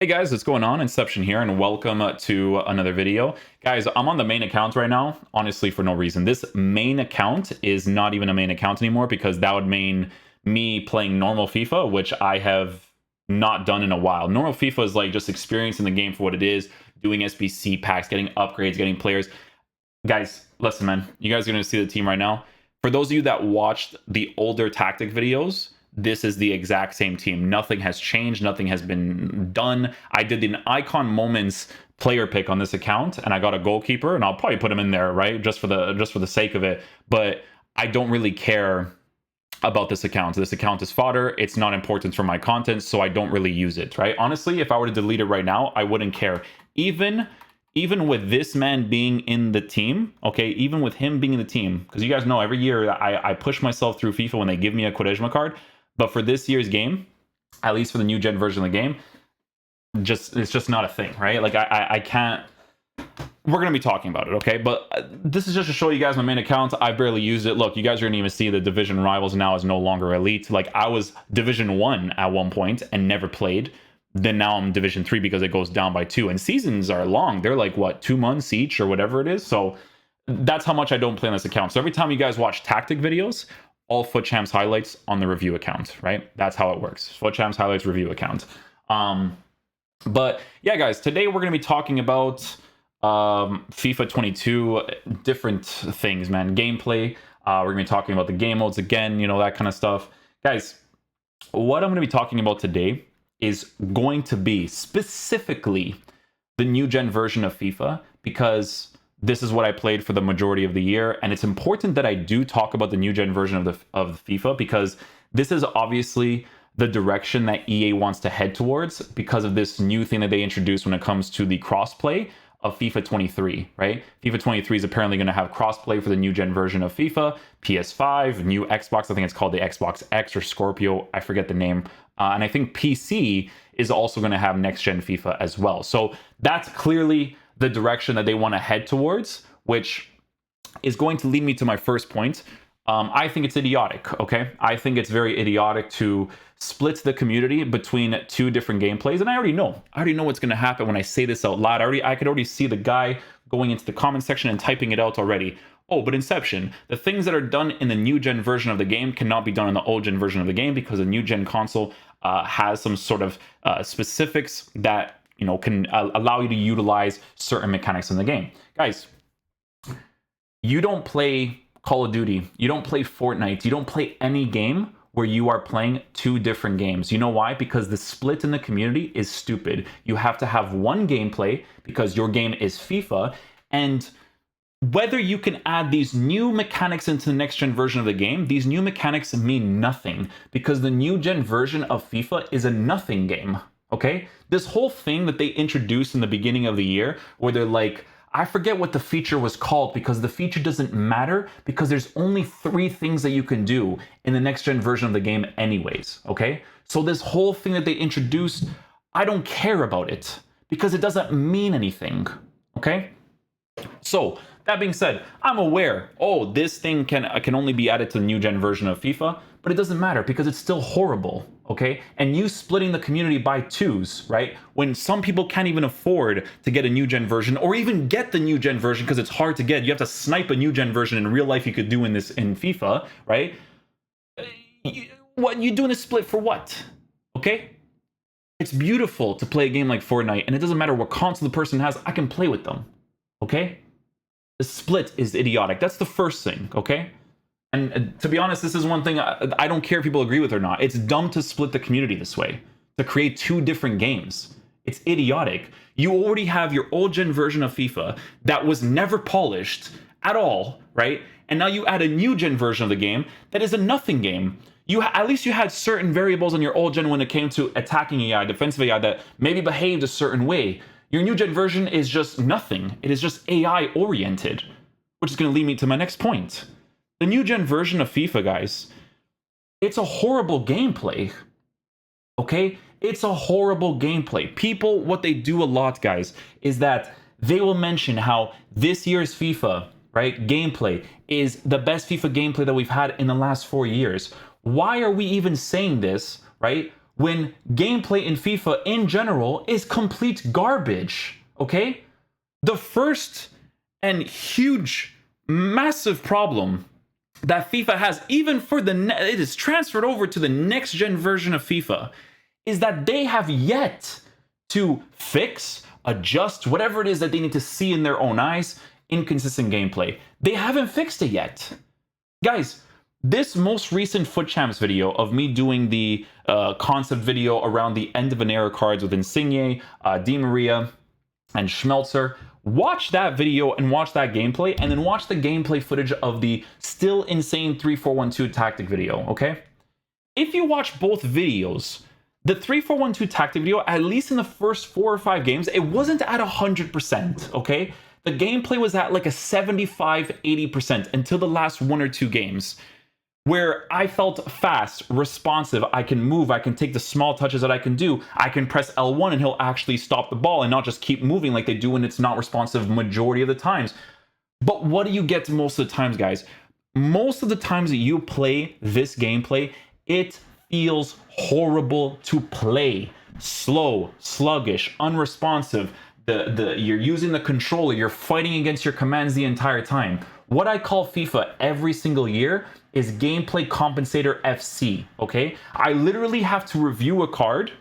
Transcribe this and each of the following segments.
Hey guys, what's going on? Inception here, and welcome to another video. Guys, I'm on the main account right now, honestly, for no reason. This main account is not even a main account anymore because that would mean me playing normal FIFA, which I have not done in a while. Normal FIFA is like just experiencing the game for what it is, doing SBC packs, getting upgrades, getting players. Guys, listen, man, you guys are going to see the team right now. For those of you that watched the older tactic videos, this is the exact same team. Nothing has changed. Nothing has been done. I did an icon moments player pick on this account, and I got a goalkeeper, and I'll probably put him in there, right, just for the sake of it. But I don't really care about this account. This account is fodder. It's not important for my content, so I don't really use it, right? Honestly, if I were to delete it right now, I wouldn't care. Even with this man being in the team, okay, even with him being in the team, because you guys know every year I push myself through FIFA when they give me a Quaresma card. But for this year's game, at least for the new gen version of the game, it's just not a thing, right? Like I can't. We're gonna be talking about it, okay? But this is just to show you guys my main account. I barely used it. Look, you guys are gonna even see the division rivals now is no longer elite. Like I was Division 1 at one point and never played. Then now I'm Division 3 because it goes down by 2. And seasons are long. They're like what, 2 months each or whatever it is. So that's how much I don't play on this account. So every time you guys watch tactic videos, all FUT Champs highlights on the review account, right? That's how it works. FUT Champs highlights review account. But yeah, guys, today we're going to be talking about FIFA 22, different things, man. Gameplay. We're going to be talking about the game modes again, you know, that kind of stuff. Guys, what I'm going to be talking about today is going to be specifically the new gen version of FIFA, because this is what I played for the majority of the year, and it's important that I do talk about the new gen version of FIFA because this is obviously the direction that EA wants to head towards because of this new thing that they introduced when it comes to the crossplay of FIFA 23, right? FIFA 23 is apparently going to have crossplay for the new gen version of FIFA, PS5, new Xbox, I think it's called the Xbox X or Scorpio, I forget the name, and I think PC is also going to have next gen FIFA as well. So that's clearly the direction that they want to head towards, which is going to lead me to my first point. I think it's idiotic, okay? I think it's very idiotic to split the community between two different gameplays, and I already know what's going to happen when I say this out loud. I could already see the guy going into the comment section and typing it out already. Oh, but Inception, the things that are done in the new gen version of the game cannot be done in the old gen version of the game because the new gen console has some sort of specifics that can allow you to utilize certain mechanics in the game. Guys, you don't play Call of Duty, you don't play Fortnite, you don't play any game where you are playing two different games. You know why? Because the split in the community is stupid. You have to have one gameplay because your game is FIFA, and whether you can add these new mechanics into the next gen version of the game, these new mechanics mean nothing because the new gen version of FIFA is a nothing game. Okay, this whole thing that they introduced in the beginning of the year where they're like, I forget what the feature was called because the feature doesn't matter because there's only 3 things that you can do in the next gen version of the game anyways, okay? So this whole thing that they introduced, I don't care about it because it doesn't mean anything, okay? So that being said, I'm aware, oh, this thing can only be added to the new gen version of FIFA, but it doesn't matter because it's still horrible, okay? And you splitting the community by 2s, right? When some people can't even afford to get a new gen version or even get the new gen version because it's hard to get. You have to snipe a new gen version in real life you could do in FIFA, right? What you doing a split for what? Okay? It's beautiful to play a game like Fortnite, and it doesn't matter what console the person has, I can play with them. Okay? The split is idiotic. That's the first thing, okay? And to be honest, this is one thing I don't care if people agree with or not. It's dumb to split the community this way, to create 2 different games. It's idiotic. You already have your old gen version of FIFA that was never polished at all, right? And now you add a new gen version of the game that is a nothing game. At least you had certain variables on your old gen when it came to attacking AI, defensive AI that maybe behaved a certain way. Your new gen version is just nothing. It is just AI oriented, which is going to lead me to my next point. The new gen version of FIFA, guys, it's a horrible gameplay. Okay? It's a horrible gameplay. People, what they do a lot, guys, is that they will mention how this year's FIFA, right, gameplay is the best FIFA gameplay that we've had in the last 4 years. Why are we even saying this, right? when gameplay in FIFA in general is complete garbage, okay? The first and huge, massive problem that FIFA has, even for it is transferred over to the next gen version of FIFA, is that they have yet to fix, adjust, whatever it is that they need to see in their own eyes, inconsistent gameplay. They haven't fixed it yet. Guys, this most recent Foot Champs video of me doing the concept video around the end of an era cards with Insigne, Di Maria, and Schmelzer, watch that video and watch that gameplay, and then watch the gameplay footage of the still insane 3-4-1-2 tactic video, okay? If you watch both videos, the 3-4-1-2 tactic video, at least in the first 4 or 5 games, it wasn't at 100%, okay? The gameplay was at like a 75-80% until the last 1 or 2 games, where I felt fast, responsive, I can move, I can take the small touches that I can do, I can press L1 and he'll actually stop the ball and not just keep moving like they do when it's not responsive majority of the times. But what do you get most of the times, guys? Most of the times that you play this gameplay, it feels horrible to play. Slow, sluggish, unresponsive. You're using the controller, you're fighting against your commands the entire time. What I call FIFA every single year is gameplay compensator FC, okay? I literally have to review a card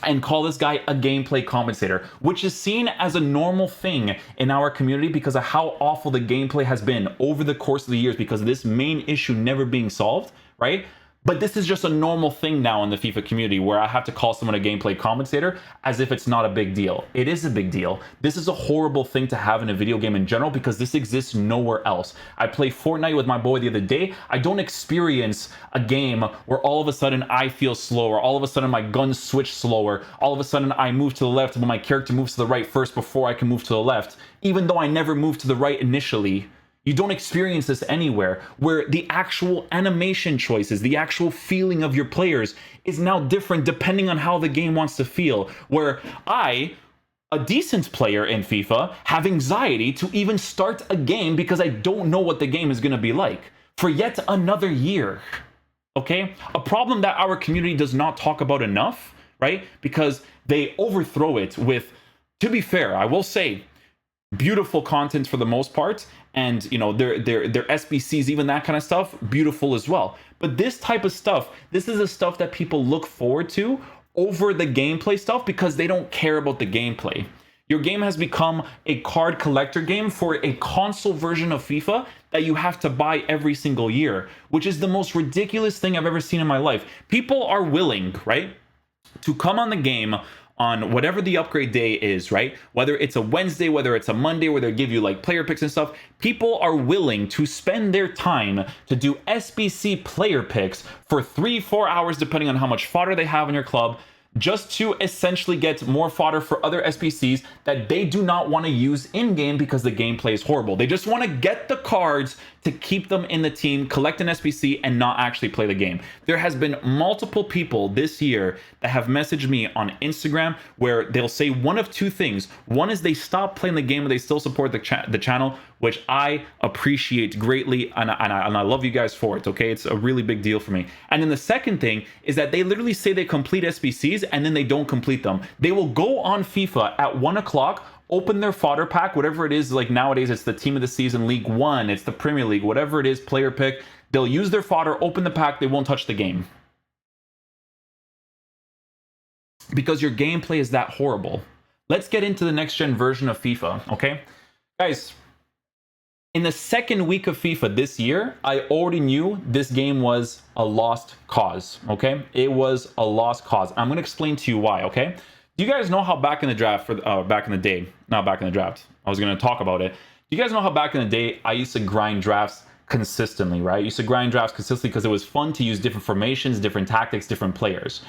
and call this guy a gameplay compensator, which is seen as a normal thing in our community because of how awful the gameplay has been over the course of the years because of this main issue never being solved, right? But this is just a normal thing now in the FIFA community where I have to call someone a gameplay commentator as if it's not a big deal. It is a big deal. This is a horrible thing to have in a video game in general because this exists nowhere else. I play Fortnite with my boy the other day. I don't experience a game where all of a sudden I feel slower, all of a sudden my guns switch slower, all of a sudden I move to the left but my character moves to the right first before I can move to the left, even though I never moved to the right initially. You don't experience this anywhere, where the actual animation choices, the actual feeling of your players is now different depending on how the game wants to feel. Where I, a decent player in FIFA, have anxiety to even start a game because I don't know what the game is going to be like for yet another year. Okay? A problem that our community does not talk about enough, right? Because they overthrow it with, to be fair, I will say, beautiful content for the most part, and you know their SBCs, even that kind of stuff, beautiful as well. But this type of stuff, this is the stuff that people look forward to over the gameplay stuff because they don't care about the gameplay. Your game has become a card collector game for a console version of FIFA that you have to buy every single year, which is the most ridiculous thing I've ever seen in my life. People are willing, right, to come on the game on whatever the upgrade day is, right? Whether it's a Wednesday, whether it's a Monday, where they give you like player picks and stuff, people are willing to spend their time to do SBC player picks for 3-4 hours, depending on how much fodder they have in your club, just to essentially get more fodder for other SBCs that they do not want to use in-game because the gameplay is horrible. They just want to get the cards to keep them in the team, collect an SBC, and not actually play the game. There has been multiple people this year that have messaged me on Instagram where they'll say one of two things. One is they stop playing the game, but they still support the channel, which I appreciate greatly, and I love you guys for it, okay? It's a really big deal for me. And then the second thing is that they literally say they complete SBCs, and then they don't complete them. They will go on FIFA at 1 o'clock, open their fodder pack, whatever it is, like nowadays it's the team of the season, League One, it's the Premier League, whatever it is, player pick. They'll use their fodder, open the pack, they won't touch the game. Because your gameplay is that horrible. Let's get into the next gen version of FIFA, okay? Guys, in the second week of FIFA this year, I already knew this game was a lost cause, okay? It was a lost cause. I'm going to explain to you why, okay? Do you guys know how back in the draft, back in the day, not back in the draft, I was going to talk about it. Do you guys know how back in the day, I used to grind drafts consistently, right? I used to grind drafts consistently because it was fun to use different formations, different tactics, different players.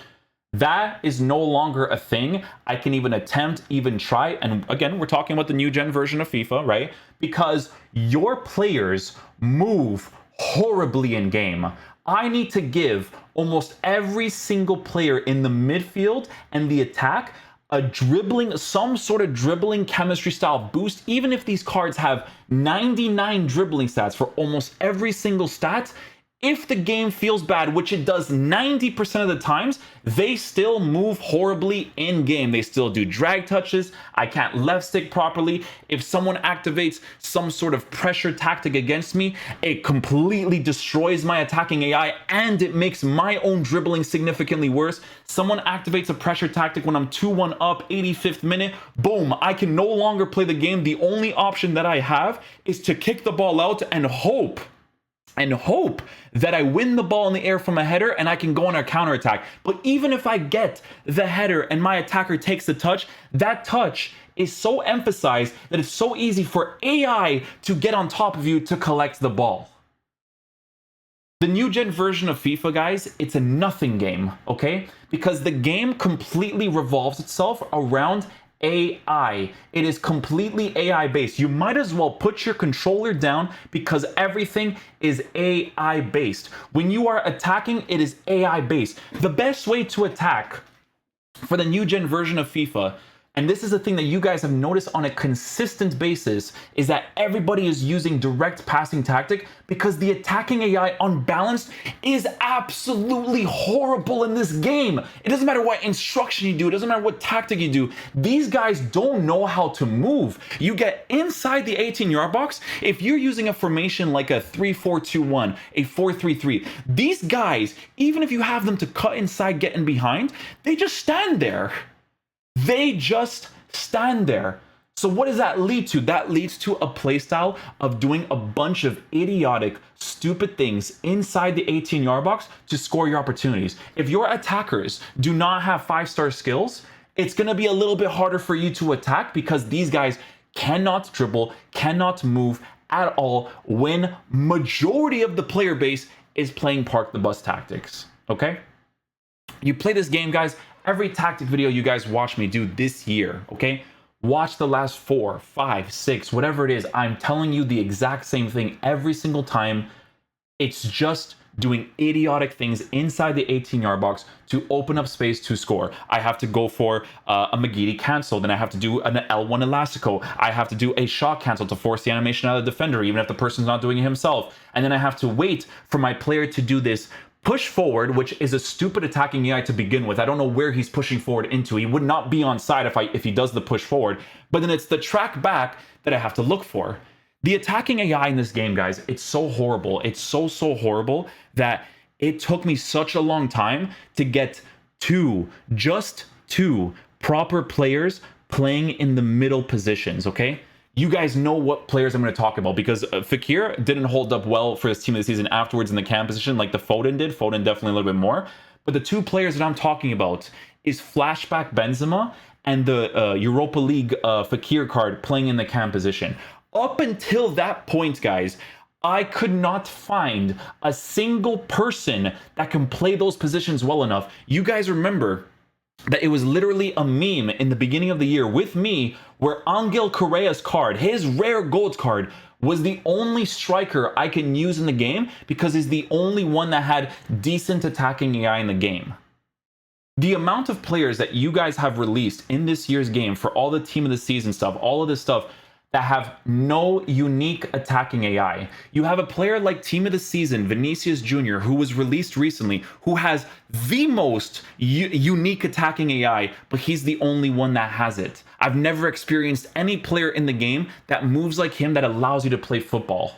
That is no longer a thing I can even attempt, even try. And again, we're talking about the new gen version of FIFA, right? Because your players move horribly in game. I need to give almost every single player in the midfield and the attack a dribbling, some sort of dribbling chemistry style boost, even if these cards have 99 dribbling stats for almost every single stat. if the game feels bad, which it does 90% of the times, they still move horribly in game. They still do drag touches. I can't left stick properly. If someone activates some sort of pressure tactic against me, it completely destroys my attacking AI and it makes my own dribbling significantly worse. Someone activates a pressure tactic when I'm 2-1 up, 85th minute, boom, I can no longer play the game. The only option that I have is to kick the ball out and hope that I win the ball in the air from a header and I can go on a counterattack. But even if I get the header and my attacker takes the touch, that touch is so emphasized that it's so easy for AI to get on top of you to collect the ball. The new gen version of FIFA, guys, it's a nothing game, okay? Because the game completely revolves itself around AI. It is completely AI based. You might as well put your controller down because everything is AI based. When you are attacking, it is AI based. The best way to attack for the new gen version of FIFA, and this is the thing that you guys have noticed on a consistent basis, is that everybody is using direct passing tactic because the attacking AI unbalanced is absolutely horrible in this game. It doesn't matter what instruction you do. It doesn't matter what tactic you do. These guys don't know how to move. You get inside the 18-yard box. If you're using a formation like a 3-4-2-1, a 4-3-3, these guys, even if you have them to cut inside, get in behind, they just stand there. They just stand there. So what does that lead to? That leads to a playstyle of doing a bunch of idiotic, stupid things inside the 18-yard box to score your opportunities. If your attackers do not have 5-star skills, it's going to be a little bit harder for you to attack because these guys cannot dribble, cannot move at all when majority of the player base is playing park the bus tactics, okay? You play this game, guys. Every tactic video you guys watch me do this year, okay? Watch the last 4, 5, 6, whatever it is. I'm telling you the exact same thing every single time. It's just doing idiotic things inside the 18-yard box to open up space to score. I have to go for a McGeady cancel. Then I have to do an L1 elastico. I have to do a shot cancel to force the animation out of the defender, even if the person's not doing it himself. And then I have to wait for my player to do this push forward, which is a stupid attacking AI to begin with. I don't know where he's pushing forward into. He would not be on side if he does the push forward. But then it's the track back that I have to look for. The attacking AI in this game, guys, it's so horrible. It's so horrible that it took me such a long time to get just two proper players playing in the middle positions, okay? You guys know what players I'm going to talk about because Fekir didn't hold up well for his team of the season afterwards in the cam position like the Foden did. Foden definitely a little bit more. But the two players that I'm talking about is Flashback Benzema and the Europa League Fekir card playing in the cam position. Up until that point, guys, I could not find a single person that can play those positions well enough. You guys remember that it was literally a meme in the beginning of the year with me where Angel Correa's card, his rare gold card, was the only striker I can use in the game because he's the only one that had decent attacking AI in the game. The amount of players that you guys have released in this year's game for all the team of the season stuff, all of this stuff, that have no unique attacking AI. You have a player like Team of the Season, Vinicius Jr., who was released recently, who has the most unique attacking AI, but he's the only one that has it. I've never experienced any player in the game that moves like him that allows you to play football.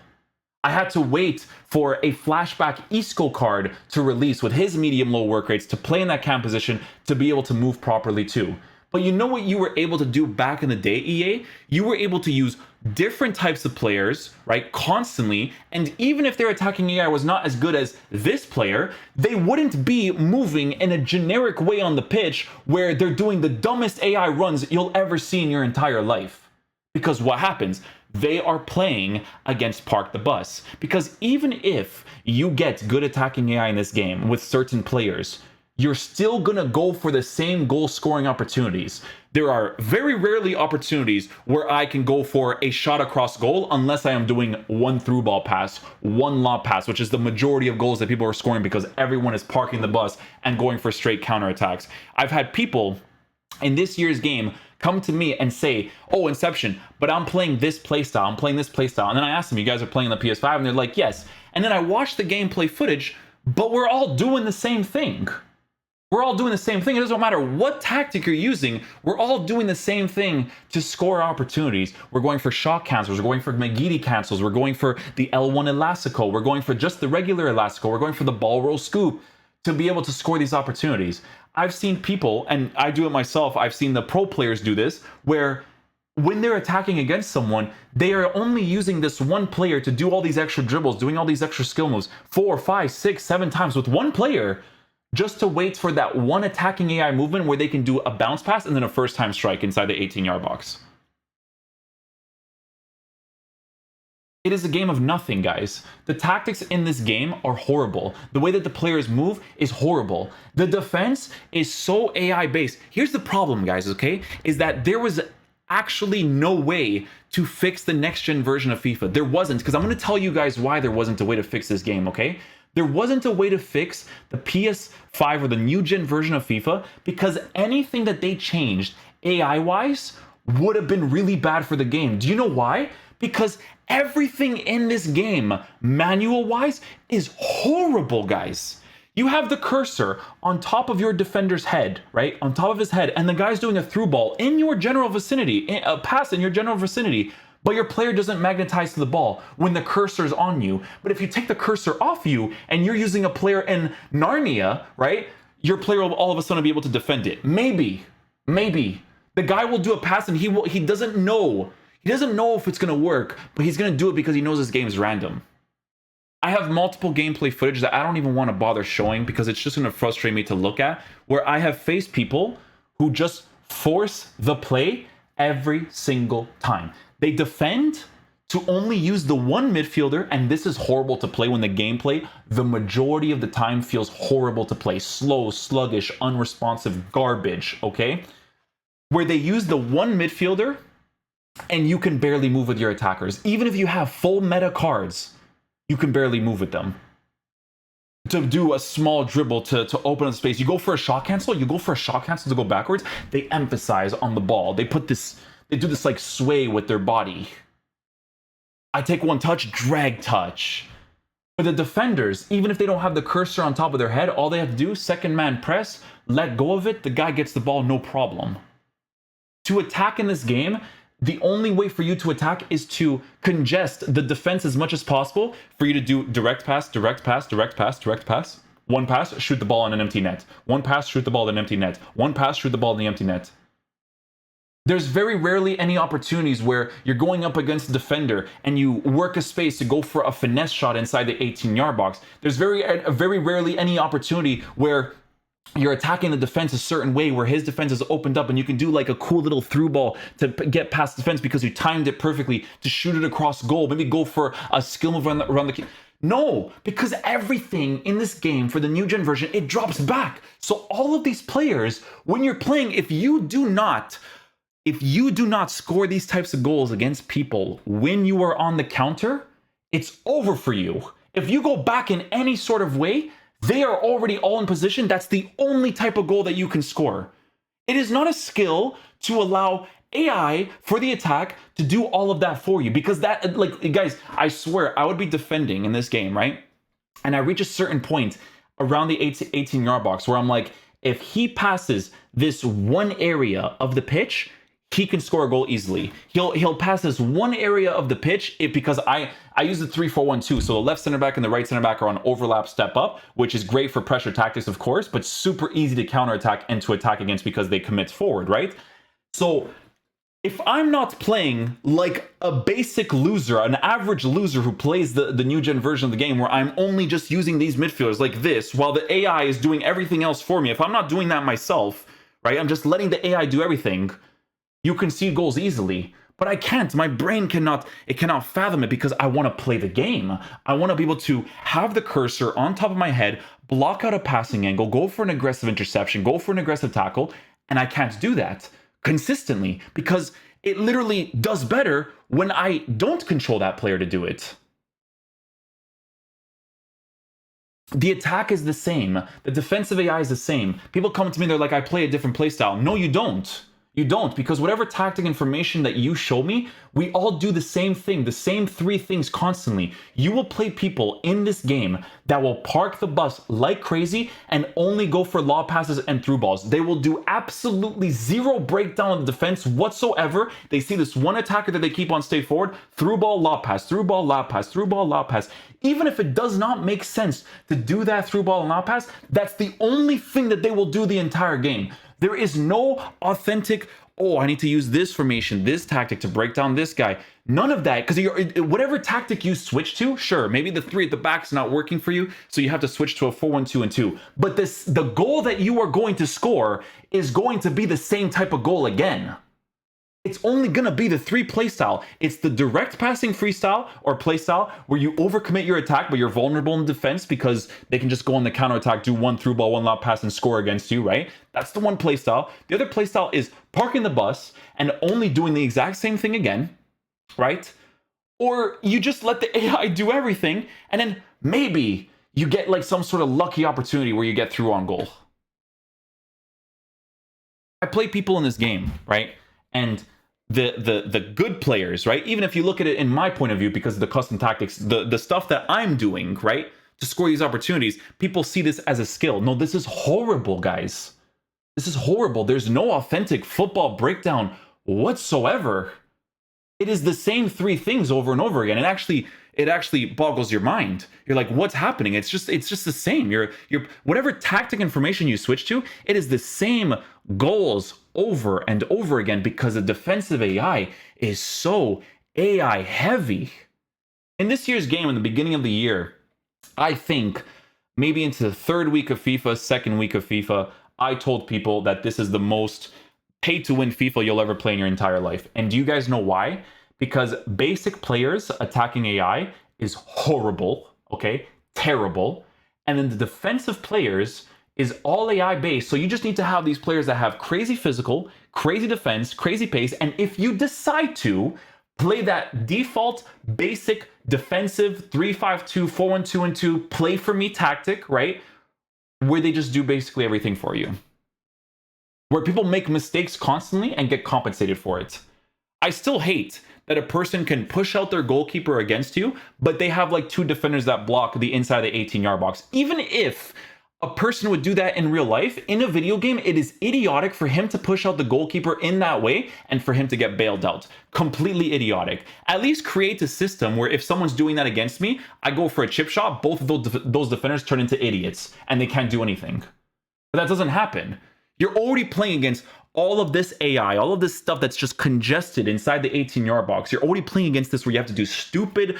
I had to wait for a Flashback Isco card to release with his medium-low work rates to play in that cam position to be able to move properly too. But you know what you were able to do back in the day, EA? You were able to use different types of players, right, constantly, and even if their attacking AI was not as good as this player, they wouldn't be moving in a generic way on the pitch where they're doing the dumbest AI runs you'll ever see in your entire life. Because what happens? They are playing against Park the Bus. Because even if you get good attacking AI in this game with certain players, you're still going to go for the same goal scoring opportunities. There are very rarely opportunities where I can go for a shot across goal unless I am doing one through ball pass, one lob pass, which is the majority of goals that people are scoring because everyone is parking the bus and going for straight counterattacks. I've had people in this year's game come to me and say, oh, Inception, but I'm playing this playstyle, I'm playing this playstyle. And then I asked them, you guys are playing the PS5? And they're like, yes. and then I watch the gameplay footage, but we're all doing the same thing. We're all doing the same thing. It doesn't matter what tactic you're using. We're all doing the same thing to score opportunities. We're going for shot cancels. We're going for McGeady cancels. We're going for the L1 Elastico. We're going for just the regular Elastico. We're going for the ball roll scoop to be able to score these opportunities. I've seen people, and I do it myself, I've seen the pro players do this, where when they're attacking against someone, they are only using this one player to do all these extra dribbles, doing all these extra skill moves 4, 5, 6, 7 times with one player, just to wait for that one attacking AI movement where they can do a bounce pass and then a first time strike inside the 18-yard box. It is a game of nothing, guys. The tactics in this game are horrible. The way that the players move is horrible. The defense is so AI based. Here's the problem, guys, okay? Is that there was actually no way to fix the next gen version of FIFA. There wasn't, because I'm going to tell you guys why there wasn't a way to fix this game, okay? There wasn't a way to fix the PS5 or the new gen version of FIFA because anything that they changed AI-wise would have been really bad for the game. Do you know why? Because everything in this game, manual-wise, is horrible, guys. You have the cursor on top of your defender's head, right? On top of his head, and the guy's doing a through ball in your general vicinity, a pass in your general vicinity, but your player doesn't magnetize to the ball when the cursor's on you. But if you take the cursor off you and you're using a player in Narnia, right? Your player will all of a sudden be able to defend it. Maybe. The guy will do a pass and he doesn't know. He doesn't know if it's gonna work, but he's gonna do it because he knows this game is random. I have multiple gameplay footage that I don't even want to bother showing because it's just gonna frustrate me to look at, where I have faced people who just force the play every single time. They defend to only use the one midfielder, and this is horrible to play when the gameplay, the majority of the time, feels horrible to play. Slow, sluggish, unresponsive garbage, okay? Where they use the one midfielder, and you can barely move with your attackers. Even if you have full meta cards, you can barely move with them. To do a small dribble to open up space, you go for a shot cancel, to go backwards, they emphasize on the ball. They do this like sway with their body. I take one touch, drag touch. But the defenders, even if they don't have the cursor on top of their head, all they have to do, second man press, let go of it, the guy gets the ball, no problem. To attack in this game, the only way for you to attack is to congest the defense as much as possible for you to do direct pass, direct pass, direct pass, direct pass. One pass, shoot the ball on an empty net. One pass, shoot the ball in an empty net. One pass, shoot the ball in the empty net. There's very rarely any opportunities where you're going up against a defender and you work a space to go for a finesse shot inside the 18-yard box. There's very rarely any opportunity where you're attacking the defense a certain way where his defense is opened up and you can do like a cool little through ball to get past defense because you timed it perfectly to shoot it across goal. Maybe go for a skill move around the... No, because everything in this game for the new gen version, it drops back. So all of these players, when you're playing, if you do not score these types of goals against people when you are on the counter, it's over for you. If you go back in any sort of way, they are already all in position. That's the only type of goal that you can score. It is not a skill to allow AI for the attack to do all of that for you, because that, like, guys, I swear I would be defending in this game, right? And I reach a certain point around the 18-yard box where I'm like, if he passes this one area of the pitch, he can score a goal easily. He'll pass this one area of the pitch because I use the 3-4-1-2. So the left center back and the right center back are on overlap step up, which is great for pressure tactics, of course, but super easy to counterattack and to attack against because they commit forward, right? So if I'm not playing like a basic loser, an average loser who plays the new gen version of the game where I'm only just using these midfielders like this while the AI is doing everything else for me, if I'm not doing that myself, right, I'm just letting the AI do everything, you concede goals easily. But I can't. My brain cannot fathom it because I want to play the game. I want to be able to have the cursor on top of my head, block out a passing angle, go for an aggressive interception, go for an aggressive tackle, and I can't do that consistently because it literally does better when I don't control that player to do it. The attack is the same. The defensive AI is the same. People come to me, they're like, I play a different playstyle. No, you don't. You don't, because whatever tactic information that you show me, we all do the same thing, the same three things constantly. You will play people in this game that will park the bus like crazy and only go for lob passes and through balls. They will do absolutely zero breakdown of the defense whatsoever. They see this one attacker that they keep on stay forward, through ball, lob pass, through ball, lob pass, through ball, lob pass. Even if it does not make sense to do that through ball and lob pass, that's the only thing that they will do the entire game. There is no authentic, oh, I need to use this formation, this tactic to break down this guy. None of that, because whatever tactic you switch to, sure, maybe the three at the back is not working for you, so you have to switch to a 4-1-2-2. But the goal that you are going to score is going to be the same type of goal again. It's only going to be the three playstyle. It's the direct passing freestyle or playstyle where you overcommit your attack, but you're vulnerable in defense because they can just go on the counter attack, do one through ball, one lob pass, and score against you, right? That's the one playstyle. The other playstyle is parking the bus and only doing the exact same thing again, right? Or you just let the AI do everything, and then maybe you get like some sort of lucky opportunity where you get through on goal. I play people in this game, right? And the good players, right? Even if you look at it in my point of view, because of the custom tactics, the stuff that I'm doing, right, to score these opportunities, people see this as a skill. No, this is horrible, guys. This is horrible. There's no authentic football breakdown whatsoever. It is the same three things over and over again. It actually boggles your mind. You're like, what's happening? It's just the same. You're whatever tactic information you switch to, it is the same goals over and over again because the defensive AI is so AI heavy. In this year's game, in the beginning of the year, I think maybe into the third week of FIFA, second week of FIFA, I told people that this is the most pay-to-win FIFA you'll ever play in your entire life. And do you guys know why? Because basic players attacking AI is horrible, okay? Terrible. And then the defensive players is all AI based. So you just need to have these players that have crazy physical, crazy defense, crazy pace. And if you decide to play that default basic defensive 3-5-2, 4-1-2-2 play for me tactic, right? Where they just do basically everything for you. Where people make mistakes constantly and get compensated for it. I still hate that a person can push out their goalkeeper against you, but they have like two defenders that block the inside of the 18-yard box. Even if a person would do that in real life, in a video game, it is idiotic for him to push out the goalkeeper in that way and for him to get bailed out. Completely idiotic. At least create a system where if someone's doing that against me, I go for a chip shot, both of those defenders turn into idiots and they can't do anything. But that doesn't happen. You're already playing against all of this AI, all of this stuff that's just congested inside the 18-yard box. You're already playing against this where you have to do stupid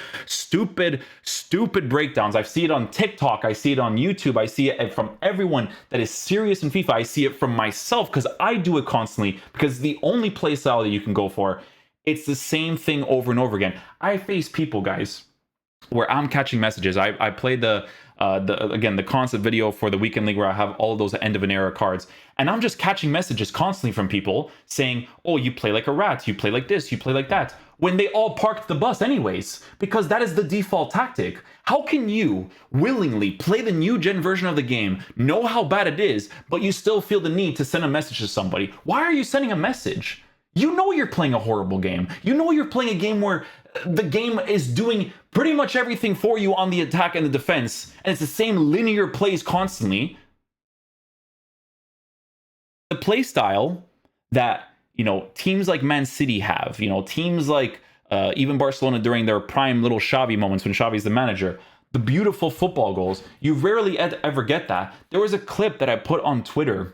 breakdowns. I see it on TikTok. I see it on YouTube. I see it from everyone that is serious in FIFA. I see it from myself because I do it constantly because it's the only play style that you can go for. It's the same thing over and over again. I face people, guys, where I'm catching messages. I played the concept video for the weekend league where I have all of those end of an era cards, and I'm just catching messages constantly from people saying, oh, you play like a rat, you play like this, you play like that, when they all parked the bus anyways, because that is the default tactic. How can you willingly play the new gen version of the game, know how bad it is, but you still feel the need to send a message to somebody? Why are you sending a message? You know you're playing a horrible game. You know you're playing a game where the game is doing pretty much everything for you on the attack and the defense, and it's the same linear plays constantly. The play style that, you know, teams like Man City have, you know, teams like even Barcelona during their prime little Xavi moments when Xavi's the manager, the beautiful football goals, you rarely ever get that. There was a clip that I put on Twitter.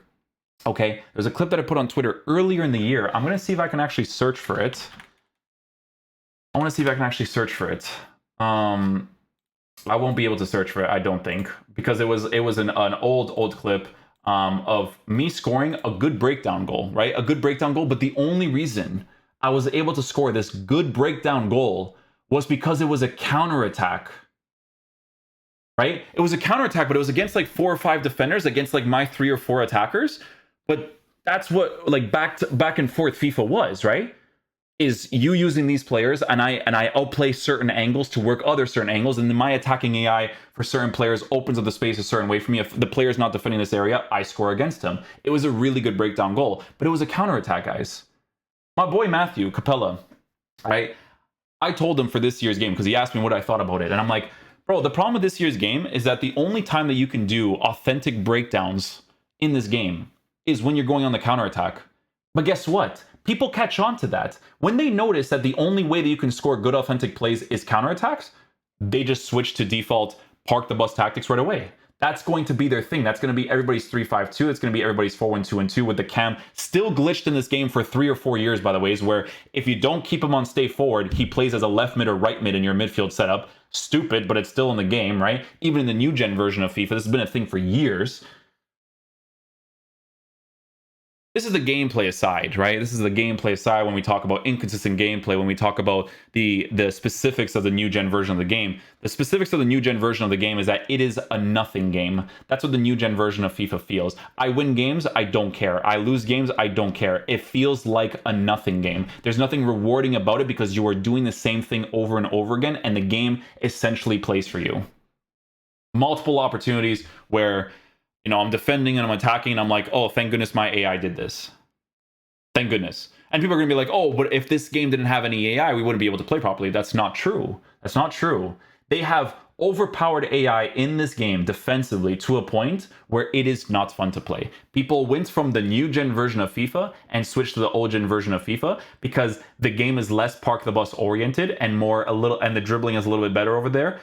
Okay, there's a clip that I put on Twitter earlier in the year. I'm going to see if I can actually search for it. I won't be able to search for it, I don't think, because it was an old clip of me scoring a good breakdown goal, right? A good breakdown goal, but the only reason I was able to score this good breakdown goal was because it was a counterattack. Right? It was a counterattack, but it was against like 4 or 5 defenders against like my 3 or 4 attackers. But that's what like back and forth FIFA was, right? is you using these players, and I outplay certain angles to work other certain angles, and then my attacking AI for certain players opens up the space a certain way for me. If the player's not defending this area, I score against him. It was a really good breakdown goal, but it was a counterattack, guys. My boy Matthew Capella, right? I told him for this year's game, because he asked me what I thought about it, and I'm like, bro, the problem with this year's game is that the only time that you can do authentic breakdowns in this game is when you're going on the counterattack. But guess what? People catch on to that. When they notice that the only way that you can score good authentic plays is counterattacks, they just switch to default park the bus tactics right away. That's going to be their thing. That's going to be everybody's 3-5-2. It's going to be everybody's 4-1-2-2 with the cam still glitched in this game for 3 or 4 years, by the way, is where if you don't keep him on stay forward, he plays as a left mid or right mid in your midfield setup. Stupid, but it's still in the game, right? Even in the new gen version of FIFA, this has been a thing for years. This is the gameplay aside, right? This is the gameplay aside when we talk about inconsistent gameplay, when we talk about the specifics of the new gen version of the game. The specifics of the new gen version of the game is that it is a nothing game. That's what the new gen version of FIFA feels. I win games, I don't care. I lose games, I don't care. It feels like a nothing game. There's nothing rewarding about it because you are doing the same thing over and over again, and the game essentially plays for you. Multiple opportunities where, you know, I'm defending and I'm attacking and I'm like, oh, thank goodness my AI did this. Thank goodness. And people are going to be like, oh, but if this game didn't have any AI, we wouldn't be able to play properly. That's not true. That's not true. They have overpowered AI in this game defensively to a point where it is not fun to play. People went from the new gen version of FIFA and switched to the old gen version of FIFA because the game is less park the bus oriented and more and the dribbling is a little bit better over there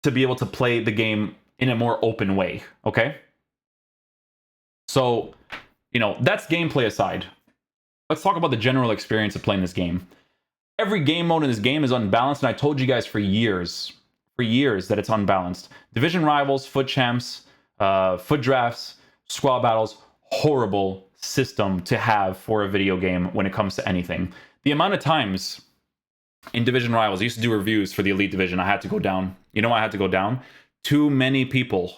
to be able to play the game in a more open way, okay? So, you know, that's gameplay aside. Let's talk about the general experience of playing this game. Every game mode in this game is unbalanced, and I told you guys for years that it's unbalanced. Division rivals, foot champs, foot drafts, squad battles, horrible system to have for a video game when it comes to anything. The amount of times in division rivals, I used to do reviews for the elite division, I had to go down. You know why I had to go down? Too many people,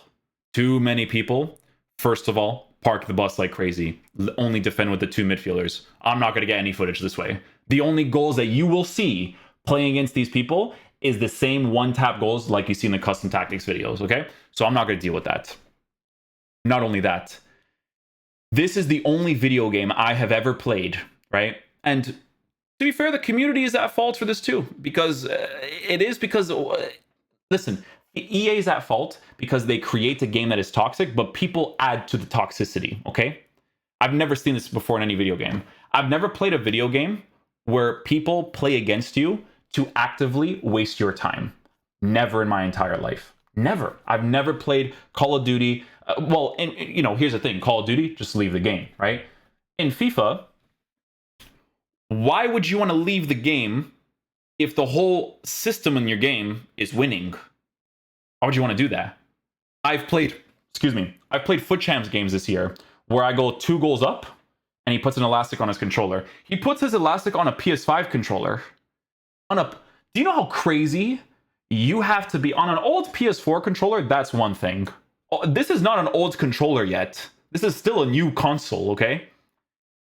first of all, park the bus like crazy. Only defend with the 2 midfielders. I'm not going to get any footage this way. The only goals that you will see playing against these people is the same one-tap goals like you see in the custom tactics videos, okay? So I'm not going to deal with that. Not only that, this is the only video game I have ever played, right? And to be fair, the community is at fault for this too, because listen, EA is at fault because they create a game that is toxic, but people add to the toxicity, okay? I've never seen this before in any video game. I've never played a video game where people play against you to actively waste your time. Never in my entire life. Never. I've never played Call of Duty. Well, and you know, here's the thing. Call of Duty, just leave the game, right? In FIFA, why would you want to leave the game if the whole system in your game is winning? Why would you want to do that? I've played foot champs games this year where I go 2 goals up and he puts an elastic on his controller. He puts his elastic on a PS5 controller. Do you know how crazy you have to be on an old PS4 controller? That's one thing. This is not an old controller yet. This is still a new console, okay?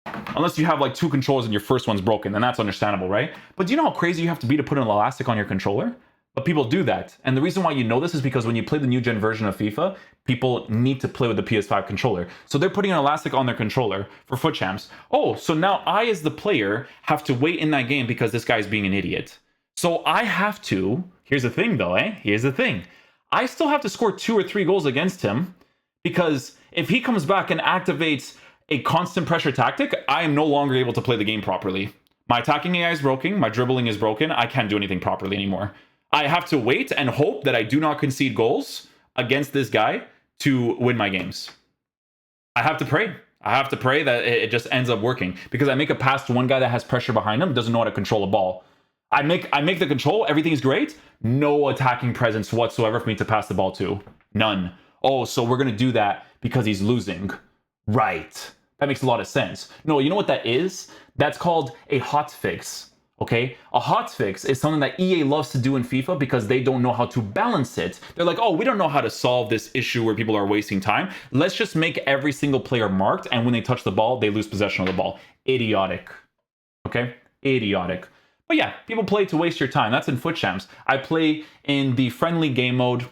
Unless you have like 2 controllers and your first one's broken, then that's understandable, right? But do you know how crazy you have to be to put an elastic on your controller? But people do that. And the reason why you know this is because when you play the new gen version of FIFA, people need to play with the PS5 controller. So they're putting an elastic on their controller for foot champs. Oh, so now I as the player have to wait in that game because this guy's being an idiot. So I have to, here's the thing though, Here's the thing. I still have to score 2 or 3 goals against him because if he comes back and activates a constant pressure tactic, I am no longer able to play the game properly. My attacking AI is broken, my dribbling is broken, I can't do anything properly anymore. I have to wait and hope that I do not concede goals against this guy to win my games. I have to pray. I have to pray that it just ends up working because I make a pass to one guy that has pressure behind him, doesn't know how to control a ball. I make the control, everything's great. No attacking presence whatsoever for me to pass the ball to. None. Oh, so we're going to do that because he's losing. Right. That makes a lot of sense. No, you know what that is? That's called a hotfix. Okay, a hotfix is something that EA loves to do in FIFA because they don't know how to balance it. They're like, oh, we don't know how to solve this issue where people are wasting time. Let's just make every single player marked, and when they touch the ball, they lose possession of the ball. Idiotic. Okay, Idiotic. But yeah, people play to waste your time. That's in foot champs. I play in the friendly game mode,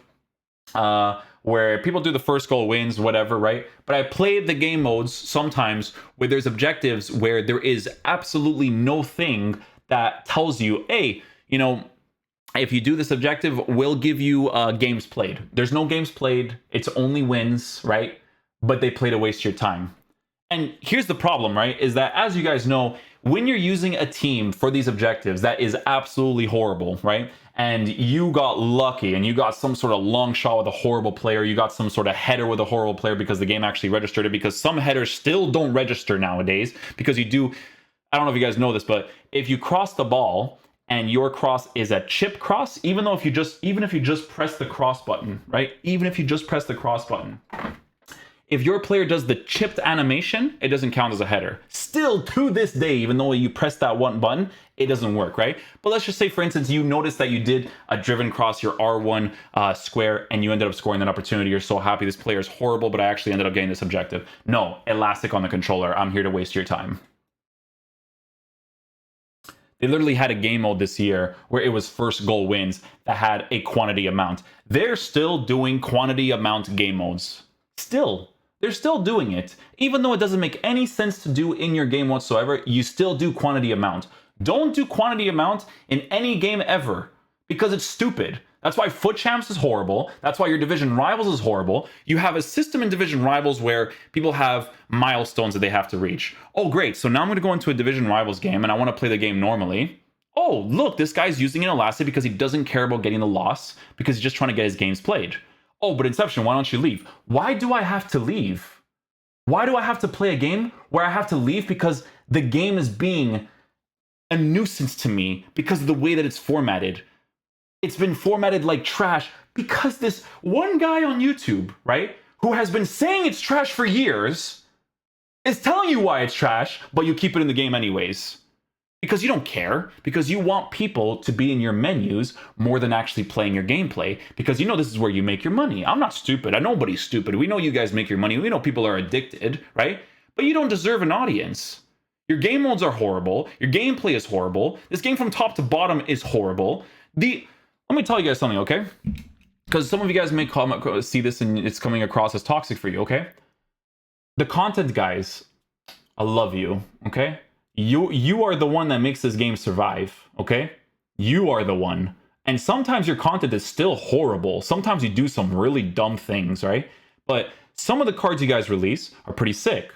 where people do the first goal wins, whatever, right? But I play the game modes sometimes where there's objectives where there is absolutely no thing that tells you, hey, you know, if you do this objective, we'll give you games played. There's no games played. It's only wins, right? But they play to waste your time. And here's the problem, right? Is that, as you guys know, when you're using a team for these objectives, that is absolutely horrible, right? And you got lucky and you got some sort of long shot with a horrible player. You got some sort of header with a horrible player because the game actually registered it, because some headers still don't register nowadays because you do, I don't know if you guys know this, but if you cross the ball and your cross is a chip cross, even if you just press the cross button, right? Even if you just press the cross button, if your player does the chipped animation, it doesn't count as a header. Still to this day, even though you press that one button, it doesn't work, right? But let's just say, for instance, you notice that you did a driven cross, your R1 square, and you ended up scoring that opportunity. You're so happy, this player is horrible, but I actually ended up getting this objective. No, elastic on the controller. I'm here to waste your time. They literally had a game mode this year where it was first goal wins that had a quantity amount. They're still doing quantity amount game modes. They're still doing it. Even though it doesn't make any sense to do in your game whatsoever, you still do quantity amount. Don't do quantity amount in any game ever, because it's stupid. That's why foot champs is horrible. That's why your division rivals is horrible. You have a system in division rivals where people have milestones that they have to reach. Oh, great. So now I'm going to go into a division rivals game and I want to play the game normally. Oh, look, this guy's using an elastic because he doesn't care about getting the loss, because he's just trying to get his games played. Oh, but Inception, why don't you leave? Why do I have to leave? Why do I have to play a game where I have to leave because the game is being a nuisance to me because of the way that it's formatted? It's been formatted like trash because this one guy on YouTube, right, who has been saying it's trash for years, is telling you why it's trash, but you keep it in the game anyways. Because you don't care, because you want people to be in your menus more than actually playing your gameplay, because you know this is where you make your money. I'm not stupid. Nobody's stupid. We know you guys make your money. We know people are addicted, right? But you don't deserve an audience. Your game modes are horrible. Your gameplay is horrible. This game from top to bottom is horrible. Let me tell you guys something, okay? Because some of you guys may see this and it's coming across as toxic for you, okay? The content guys, I love you, okay? You are the one that makes this game survive, okay? You are the one. And sometimes your content is still horrible. Sometimes you do some really dumb things, right? But some of the cards you guys release are pretty sick.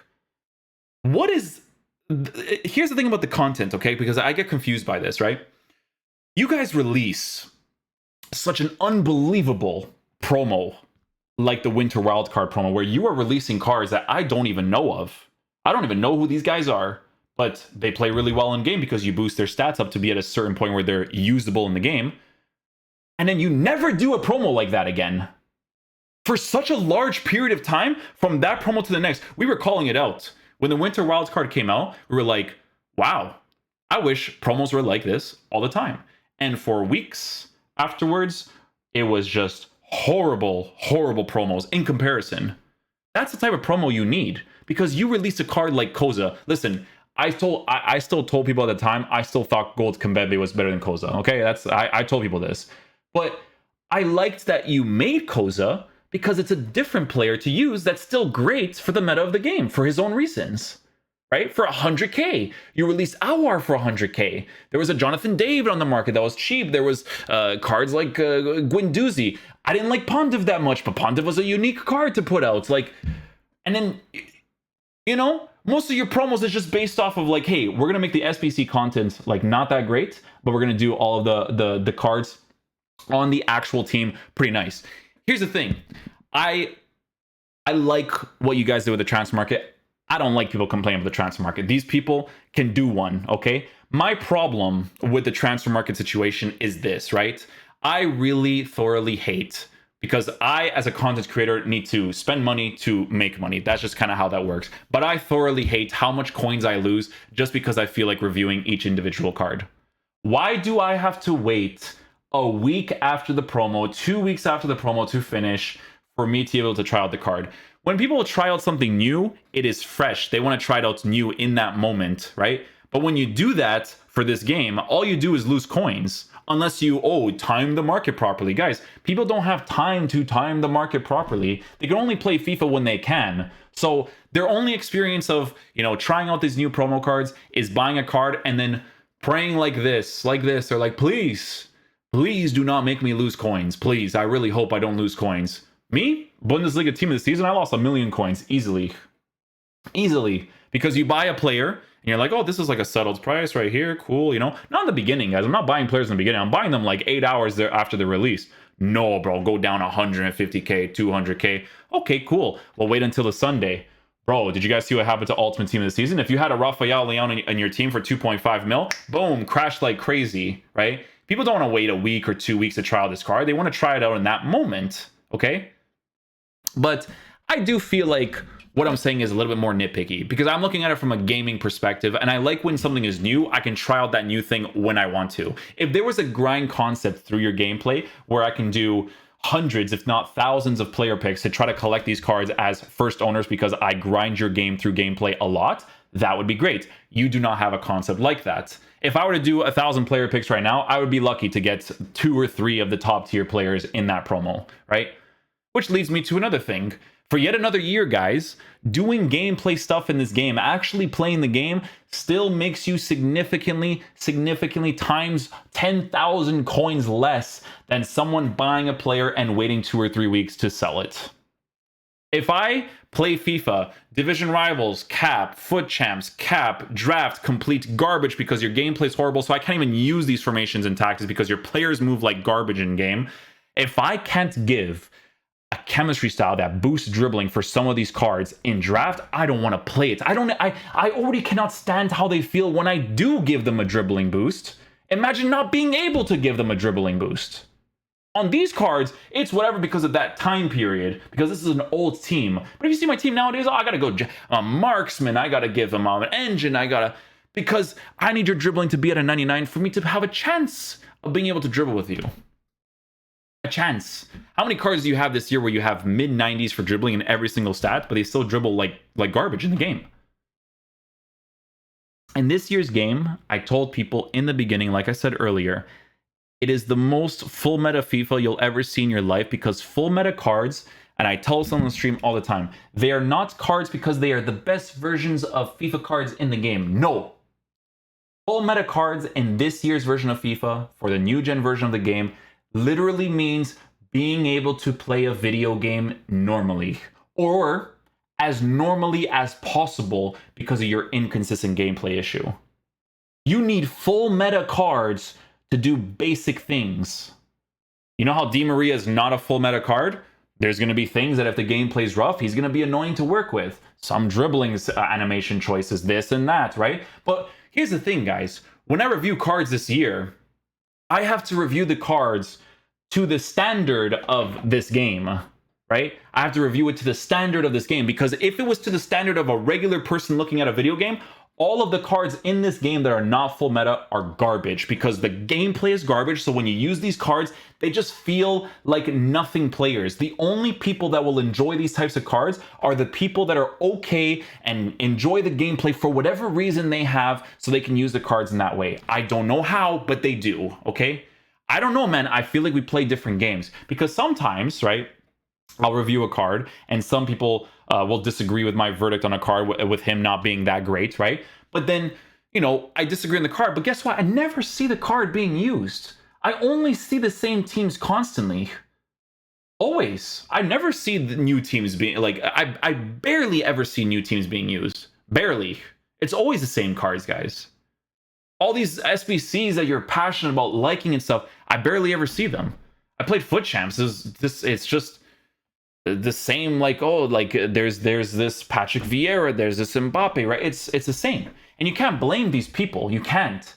Here's the thing about the content, okay? Because I get confused by this, right? You guys release such an unbelievable promo like the Winter Wildcard promo, where you are releasing cards that I don't even know of. I don't even know who these guys are. But they play really well in game because you boost their stats up to be at a certain point where they're usable in the game. And then you never do a promo like that again. For such a large period of time, from that promo to the next, we were calling it out. When the Winter Wildcard came out, we were like, wow, I wish promos were like this all the time. And for weeks afterwards, it was just horrible, horrible promos in comparison. That's the type of promo you need, because you released a card like Koza. Listen, I still told people at the time, I still thought Gold Kambebe was better than Koza. Okay, I told people this. But I liked that you made Koza because it's a different player to use that's still great for the meta of the game for his own reasons. Right? For 100k. You released Awar for 100k. There was a Jonathan David on the market that was cheap. There was cards like Gwynduzi. I didn't like Pondiv that much, but Pondiv was a unique card to put out. Like, and then, you know, most of your promos is just based off of like, hey, we're gonna make the SBC content like not that great, but we're gonna do all of the cards on the actual team pretty nice. Here's the thing, I like what you guys do with the transfer market. I don't like people complaining about the transfer market. These people can do one, okay? My problem with the transfer market situation is this, right? I really thoroughly hate, because I, as a content creator, need to spend money to make money. That's just kind of how that works. But I thoroughly hate how much coins I lose just because I feel like reviewing each individual card. Why do I have to wait a week after the promo, 2 weeks after the promo to finish for me to be able to try out the card? When people try out something new, it is fresh. They want to try it out new in that moment, right? But when you do that for this game, all you do is lose coins. Unless you, time the market properly. Guys, people don't have time to time the market properly. They can only play FIFA when they can. So their only experience of, trying out these new promo cards is buying a card and then praying like this. They're like, please do not make me lose coins. Please, I really hope I don't lose coins. Me, Bundesliga team of the season, I lost 1 million coins easily. Because you buy a player and you're like, oh, this is like a settled price right here. Cool, Not in the beginning, guys. I'm not buying players in the beginning. I'm buying them like 8 hours there after the release. No, bro, go down 150K, 200K. Okay, cool. Well, wait until the Sunday. Bro, did you guys see what happened to Ultimate Team of the Season? If you had a Rafael Leão in your team for 2.5 mil, boom, crashed like crazy, right? People don't want to wait a week or 2 weeks to try out this card. They want to try it out in that moment, okay? But I do feel like what I'm saying is a little bit more nitpicky because I'm looking at it from a gaming perspective, and I like when something is new, I can try out that new thing when I want to. If there was a grind concept through your gameplay where I can do hundreds, if not thousands of player picks to try to collect these cards as first owners because I grind your game through gameplay a lot, that would be great. You do not have a concept like that. If I were to do 1,000 player picks right now, I would be lucky to get 2 or 3 of the top tier players in that promo, right? Which leads me to another thing. For yet another year, guys, doing gameplay stuff in this game, actually playing the game, still makes you significantly times 10,000 coins less than someone buying a player and waiting 2 or 3 weeks to sell it. If I play FIFA, Division Rivals, cap, Foot Champs, cap, draft, complete garbage because your gameplay is horrible, so I can't even use these formations and tactics because your players move like garbage in game. If I can't give a chemistry style that boosts dribbling for some of these cards in draft, I don't want to play it. I already cannot stand how they feel when I do give them a dribbling boost. Imagine not being able to give them a dribbling boost. On these cards, it's whatever because of that time period, because this is an old team. But if you see my team nowadays, I gotta go marksman, I gotta give them an engine, because I need your dribbling to be at a 99 for me to have a chance of being able to dribble with you. A chance. How many cards do you have this year where you have mid-90s for dribbling in every single stat, but they still dribble like garbage in the game? In this year's game, I told people in the beginning, like I said earlier, it is the most full meta FIFA you'll ever see in your life because full meta cards, and I tell this on the stream all the time, they are not cards because they are the best versions of FIFA cards in the game. No. Full meta cards in this year's version of FIFA, for the new gen version of the game, literally means being able to play a video game normally, or as normally as possible because of your inconsistent gameplay issue. You need full meta cards to do basic things. You know how Di Maria is not a full meta card? There's going to be things that if the game plays rough, he's going to be annoying to work with. Some dribbling animation choices, this and that, right? But here's the thing, guys. When I review cards this year, I have to review the cards to the standard of this game, right? I have to review it to the standard of this game, because if it was to the standard of a regular person looking at a video game, all of the cards in this game that are not full meta are garbage because the gameplay is garbage. So when you use these cards, they just feel like nothing players. The only people that will enjoy these types of cards are the people that are okay and enjoy the gameplay for whatever reason they have, so they can use the cards in that way. I don't know how, but they do, okay? I don't know, man. I feel like we play different games because sometimes, right, I'll review a card and some people will disagree with my verdict on a card with him not being that great, right? But then, you know, I disagree on the card, but guess what? I never see the card being used. I only see the same teams constantly. Always. I never see the new teams being, like, I barely ever see new teams being used. Barely. It's always the same cards, guys. All these SBCs that you're passionate about liking and stuff, I barely ever see them. I played Foot Champs. It's just the same, like, oh, like there's this Patrick Vieira, there's this Mbappe, right? It's the same. And you can't blame these people. You can't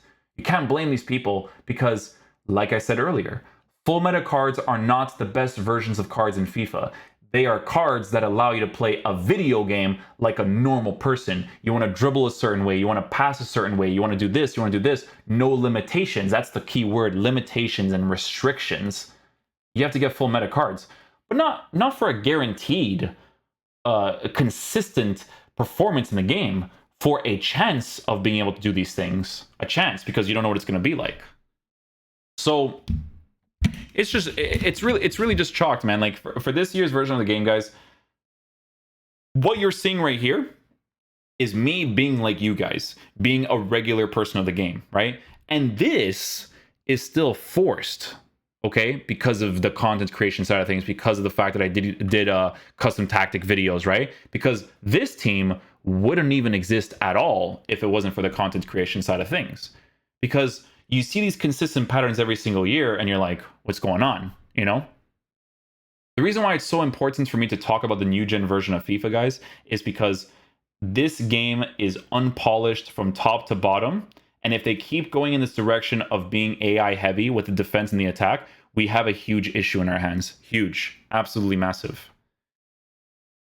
blame these people because, like I said earlier, full meta cards are not the best versions of cards in FIFA. They are cards that allow you to play a video game like a normal person. You want to dribble a certain way, you want to pass a certain way, you want to do this, you want to do this. No limitations. That's the key word, limitations and restrictions. You have to get full meta cards, but not for a guaranteed consistent performance in the game. for a chance of being able to do these things. A chance, because you don't know what it's going to be like. So it's really just chalked, man. Like for this year's version of the game, guys, what you're seeing right here is me being like you guys, being a regular person of the game, right? And this is still forced, okay, because of the content creation side of things, because of the fact that I did custom tactic videos, right? Because this team wouldn't even exist at all if it wasn't for the content creation side of things. Because you see these consistent patterns every single year and you're like, what's going on, you know? The reason why it's so important for me to talk about the new gen version of FIFA, guys, is because this game is unpolished from top to bottom. And if they keep going in this direction of being AI heavy with the defense and the attack, we have a huge issue in our hands. Huge, absolutely massive.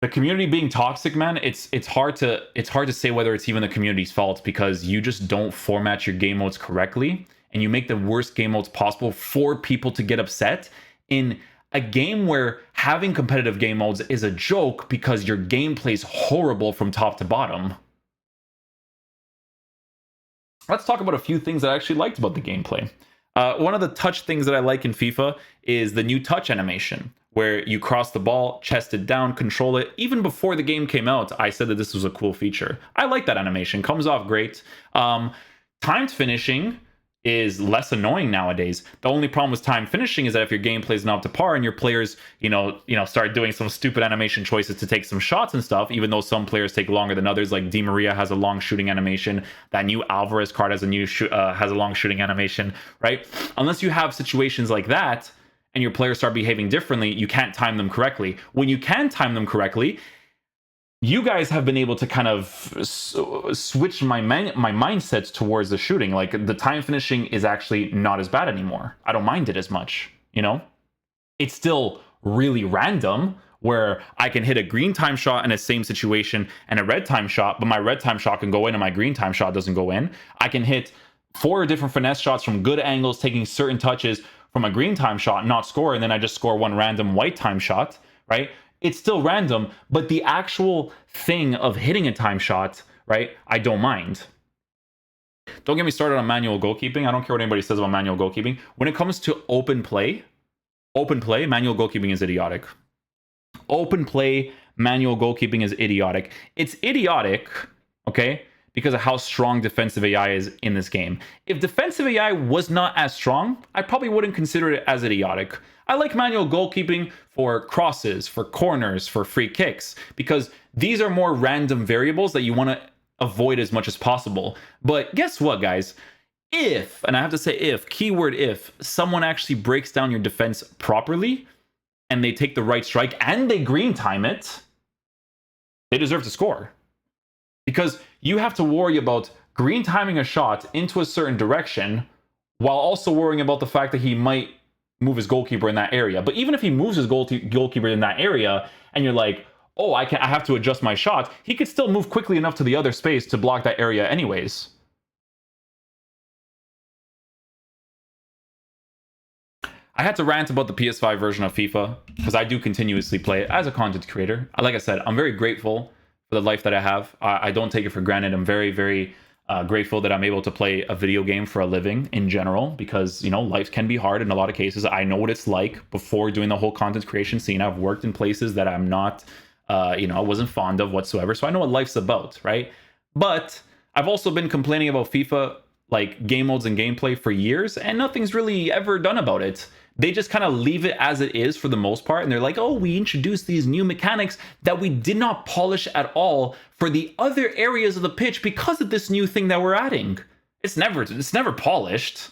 The community being toxic, man, it's hard to say whether it's even the community's fault, because you just don't format your game modes correctly and you make the worst game modes possible for people to get upset in a game where having competitive game modes is a joke because your gameplay's horrible from top to bottom. Let's talk about a few things that I actually liked about the gameplay. One of the touch things that I like in FIFA is the new touch animation, where you cross the ball, chest it down, control it. Even before the game came out, I said that this was a cool feature. I like that animation, comes off great. Timed finishing is less annoying nowadays. The only problem with time finishing is that if your gameplay is not up to par and your players, start doing some stupid animation choices to take some shots and stuff, even though some players take longer than others, like Di Maria has a long shooting animation, that new Alvarez card has a long shooting animation, right? Unless you have situations like that and your players start behaving differently, you can't time them correctly. When you can time them correctly, you guys have been able to kind of switch my mindsets towards the shooting. Like the time finishing is actually not as bad anymore. I don't mind it as much, you know? It's still really random where I can hit a green time shot in a same situation and a red time shot, but my red time shot can go in and my green time shot doesn't go in. I can hit 4 different finesse shots from good angles, taking certain touches from a green time shot and not score, and then I just score one random white time shot, right? It's still random, but the actual thing of hitting a time shot, right, I don't mind. Don't get me started on manual goalkeeping. I don't care what anybody says about manual goalkeeping. When it comes to open play, manual goalkeeping is idiotic. Open play, manual goalkeeping is idiotic. It's idiotic, okay, because of how strong defensive AI is in this game. If defensive AI was not as strong, I probably wouldn't consider it as idiotic. I like manual goalkeeping for crosses, for corners, for free kicks, because these are more random variables that you want to avoid as much as possible. But guess what, guys? If, and I have to say if, keyword if, someone actually breaks down your defense properly and they take the right strike and they green time it, they deserve to score. Because you have to worry about green timing a shot into a certain direction while also worrying about the fact that he might move his goalkeeper in that area. But even if he moves his goalkeeper in that area and you're like, oh, I have to adjust my shot, he could still move quickly enough to the other space to block that area anyways. I had to rant about the PS5 version of FIFA because I do continuously play it as a content creator. Like I said, I'm very grateful for the life that I have. I don't take it for granted. I'm very, very grateful that I'm able to play a video game for a living in general, because, life can be hard in a lot of cases. I know what it's like before doing the whole content creation scene. I've worked in places that I'm not, I wasn't fond of whatsoever. So I know what life's about, right? But I've also been complaining about FIFA, like game modes and gameplay for years, and nothing's really ever done about it. They just kind of leave it as it is for the most part, and they're like, oh, we introduced these new mechanics that we did not polish at all for the other areas of the pitch because of this new thing that we're adding. It's never polished.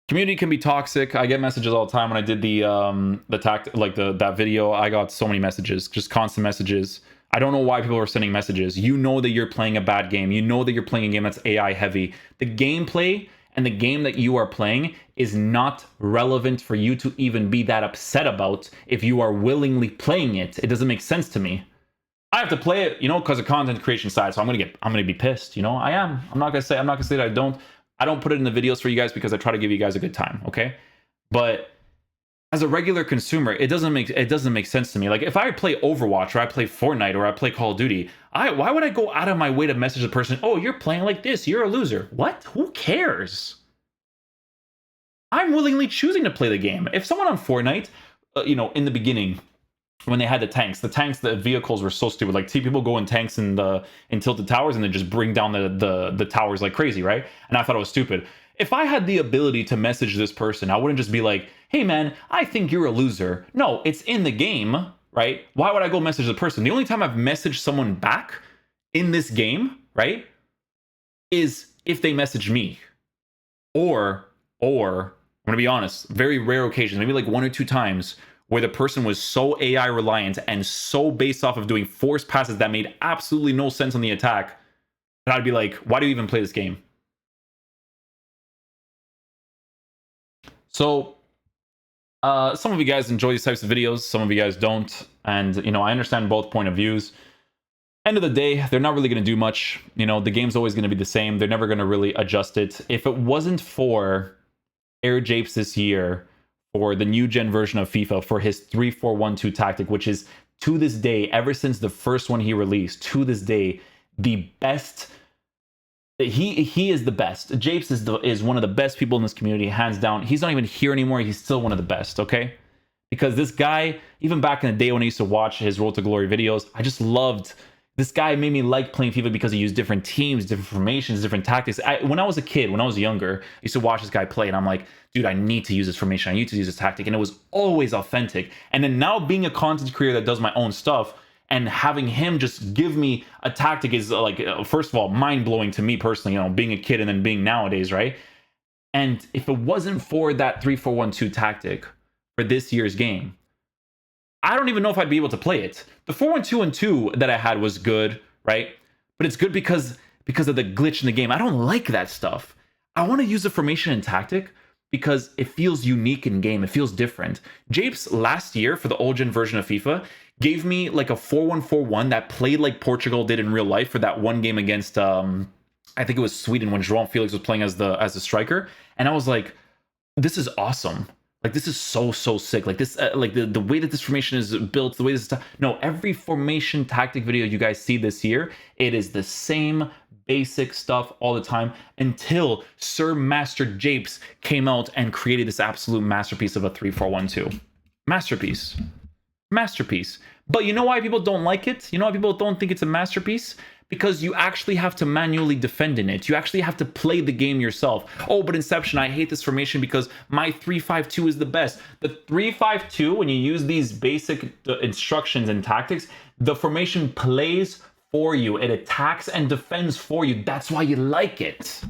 Community can be toxic. I get messages all the time. When I did that video, I got so many messages, just constant messages. I don't know why people are sending messages. You know that you're playing a bad game. You know that you're playing a game that's AI heavy. The gameplay and the game that you are playing is not relevant for you to even be that upset about if you are willingly playing it. It doesn't make sense to me. I have to play it, because of content creation side, so I'm gonna be pissed. I am. I'm not gonna say that I don't put it in the videos for you guys because I try to give you guys a good time, okay? But as a regular consumer, it doesn't make sense to me. Like if I play Overwatch or I play Fortnite or I play Call of Duty, why would I go out of my way to message the person, "Oh, you're playing like this, you're a loser." What? Who cares? I'm willingly choosing to play the game. If someone on Fortnite, in the beginning, when they had the tanks, the vehicles were so stupid. Like, see people go in tanks in tilted towers and then just bring down the towers like crazy, right? And I thought it was stupid. If I had the ability to message this person, I wouldn't just be like, "Hey man, I think you're a loser." No, it's in the game, right? Why would I go message the person? The only time I've messaged someone back in this game, right, is if they message me. Or I'm gonna be honest, very rare occasions, maybe like 1 or 2 times, where the person was so AI reliant and so based off of doing force passes that made absolutely no sense on the attack, that I'd be like, why do you even play this game? So some of you guys enjoy these types of videos, some of you guys don't, and I understand both point of views. End of the day, they're not really going to do much. The game's always going to be the same. They're never going to really adjust it. If it wasn't for Air Japes this year, for the new gen version of FIFA, for his 3-4-1-2 tactic, which is to this day, ever since the first one he released, to this day, the best. He is the best. Japes is one of the best people in this community, hands down. He's not even here anymore. He's still one of the best, okay? Because this guy, even back in the day when I used to watch his Road to Glory videos, I just loved. This guy made me like playing FIFA because he used different teams, different formations, different tactics. When I was a kid, when I was younger, I used to watch this guy play, and I'm like, dude, I need to use this formation. I need to use this tactic. And it was always authentic. And then now being a content creator that does my own stuff, and having him just give me a tactic is like, first of all, mind-blowing to me personally, being a kid and then being nowadays, right? And if it wasn't for that 3-4-1-2 tactic for this year's game, I don't even know if I'd be able to play it. The 4-1-2-1-2 that I had was good, right? But it's good because of the glitch in the game. I don't like that stuff. I want to use the formation and tactic because it feels unique in game. It feels different. Japes last year for the old gen version of FIFA gave me like a 4-1-4-1 that played like Portugal did in real life for that one game against I think it was Sweden when João Felix was playing as the striker, and I was like, this is awesome. Like, this is so sick. Like this, like the way that this formation is built, the way this is no, every formation tactic video you guys see this year, it is the same basic stuff all the time until Sir Master Japes came out and created this absolute masterpiece of a 3-4-1-2. Masterpiece. But you know why people don't like it? You know why people don't think it's a masterpiece? Because you actually have to manually defend in it. You actually have to play the game yourself. Oh, but Inception, I hate this formation because my 3-5-2 is the best. The 3-5-2, when you use these basic instructions and tactics, the formation plays for you. It attacks and defends for you. That's why you like it.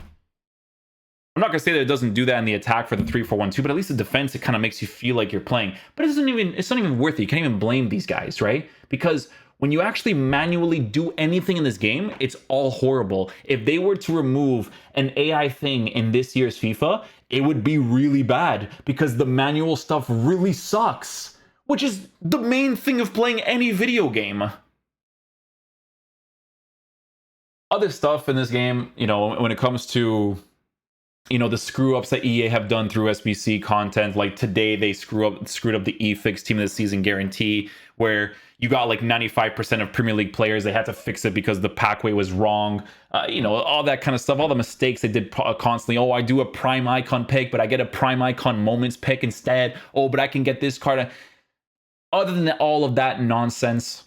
I'm not going to say that it doesn't do that in the attack for the 3-4-1-2, but at least the defense, it kind of makes you feel like you're playing. But it's not even worth it. You can't even blame these guys, right? Because when you actually manually do anything in this game, it's all horrible. If they were to remove an AI thing in this year's FIFA, it would be really bad because the manual stuff really sucks, which is the main thing of playing any video game. Other stuff in this game, when it comes to the screw ups that EA have done through SBC content, like today they screwed up the eFix Team of the Season guarantee, where you got like 95% of Premier League players. They had to fix it because the packway was wrong. All that kind of stuff, all the mistakes they did constantly. Oh, I do a prime icon pick, but I get a prime icon moments pick instead. Oh, but I can get this card. Other than all of that nonsense,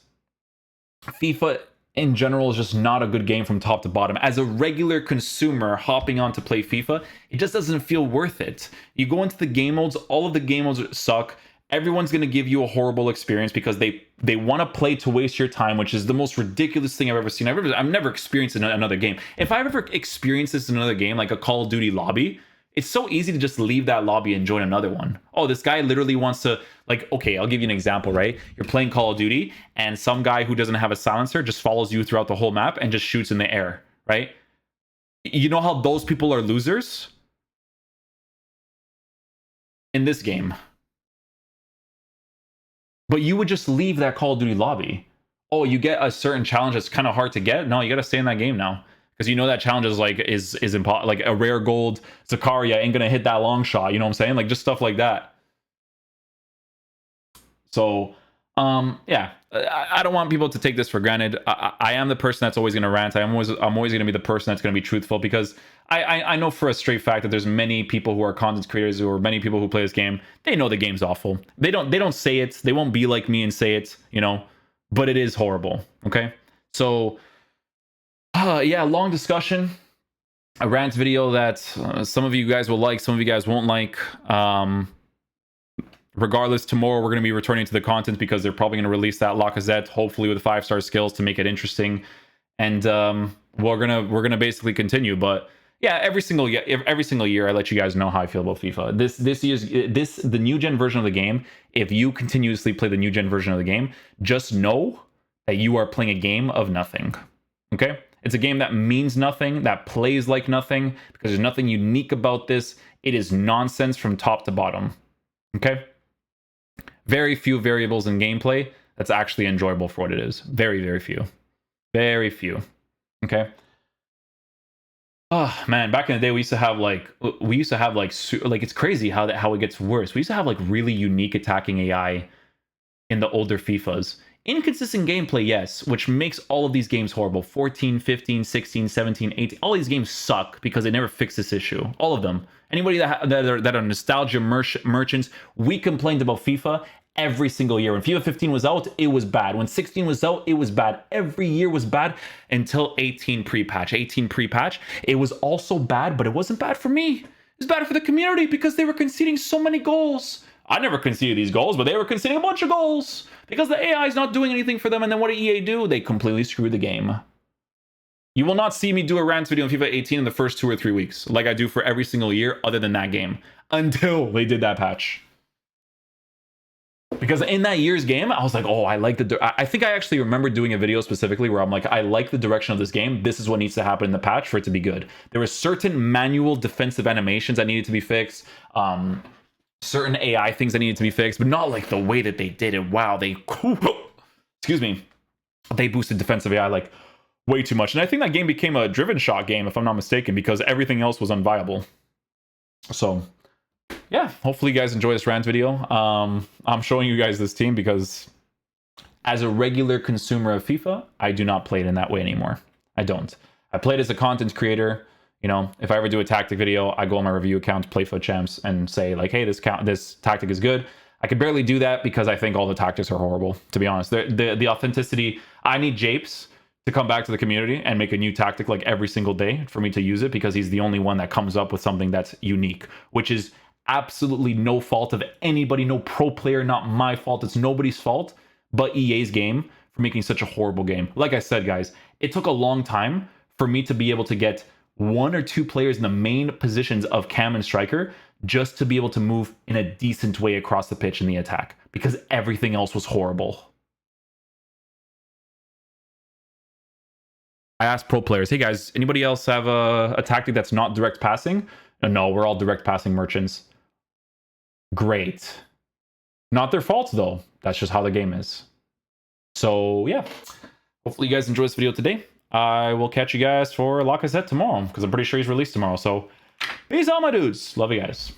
FIFA in general is just not a good game from top to bottom. As a regular consumer hopping on to play FIFA, it just doesn't feel worth it. You go into the game modes, all of the game modes suck. Everyone's going to give you a horrible experience because they want to play to waste your time, which is the most ridiculous thing I've ever seen. I've never experienced in another game. If I've ever experienced this in another game, like a Call of Duty lobby, it's so easy to just leave that lobby and join another one. Oh, this guy literally wants to, like, okay, I'll give you an example, right? You're playing Call of Duty and some guy who doesn't have a silencer just follows you throughout the whole map and just shoots in the air, right? You know how those people are losers? In this game. But you would just leave that Call of Duty lobby. Oh, you get a certain challenge that's kind of hard to get? No, you got to stay in that game now. Because that challenge is like like a rare gold Zakaria ain't gonna hit that long shot. You know what I'm saying? Like just stuff like that. So yeah, I don't want people to take this for granted. I am the person that's always going to rant. I'm always going to be the person that's going to be truthful, because I know for a straight fact that there's many people who are content creators, or many people who play this game. They know the game's awful. They don't say it. They won't be like me and say it, you know, but it is horrible. Okay, so yeah, long discussion, a rant video that some of you guys will like, some of you guys won't like. Regardless, tomorrow we're going to be returning to the content, because they're probably going to release that Lacazette, hopefully with 5-star skills, to make it interesting. And we're gonna basically continue. But yeah, every single year I let you guys know how I feel about FIFA. The new gen version of the game. If you continuously play the new gen version of the game, just know that you are playing a game of nothing. Okay, it's a game that means nothing, that plays like nothing, because there's nothing unique about this. It is nonsense from top to bottom. Okay. Very few variables in gameplay that's actually enjoyable for what it is. Very, very few. Very few. Okay. Oh man, back in the day we used to have like it's crazy how it gets worse. We used to have like really unique attacking AI in the older FIFAs. Inconsistent gameplay, yes, which makes all of these games horrible. 14, 15, 16, 17, 18. All these games suck because they never fixed this issue. All of them. Anybody that are nostalgia merchants, we complained about FIFA every single year. When FIFA 15 was out, it was bad. When 16 was out, it was bad. Every year was bad until 18 pre-patch. 18 pre-patch, it was also bad, but it wasn't bad for me. It was bad for the community because they were conceding so many goals. I never conceded these goals, but they were conceding a bunch of goals because the AI is not doing anything for them. And then what did EA do? They completely screwed the game. You will not see me do a rant video in FIFA 18 in the first 2 or 3 weeks, like I do for every single year other than that game, until they did that patch. Because in that year's game, I was like, oh, I like I think I actually remember doing a video specifically where I'm like, I like the direction of this game. This is what needs to happen in the patch for it to be good. There were certain manual defensive animations that needed to be fixed. Certain AI things that needed to be fixed, but not like the way that they did it. Wow, excuse me, they boosted defensive AI like way too much. And I think that game became a driven shot game, if I'm not mistaken, because everything else was unviable. So yeah, hopefully you guys enjoy this rant video. I'm showing you guys this team because as a regular consumer of FIFA, I do not play it in that way anymore. I don't. I play it as a content creator. You know, if I ever do a tactic video, I go on my review account, Playfoot Champs, and say like, hey, this tactic is good. I could barely do that because I think all the tactics are horrible, to be honest. The authenticity, I need Japes to come back to the community and make a new tactic like every single day for me to use it, because he's the only one that comes up with something that's unique, which is absolutely no fault of anybody, no pro player, not my fault. It's nobody's fault but EA's game for making such a horrible game. Like I said, guys, it took a long time for me to be able to get 1 or 2 players in the main positions of cam and striker just to be able to move in a decent way across the pitch in the attack, because everything else was horrible. I asked pro players, hey guys, anybody else have a tactic that's not direct passing? No, we're all direct passing merchants. Great. Not their fault though. That's just how the game is. So yeah, hopefully you guys enjoy this video today. I will catch you guys for Lacazette tomorrow, because I'm pretty sure he's released tomorrow. So peace out, my dudes. Love you guys.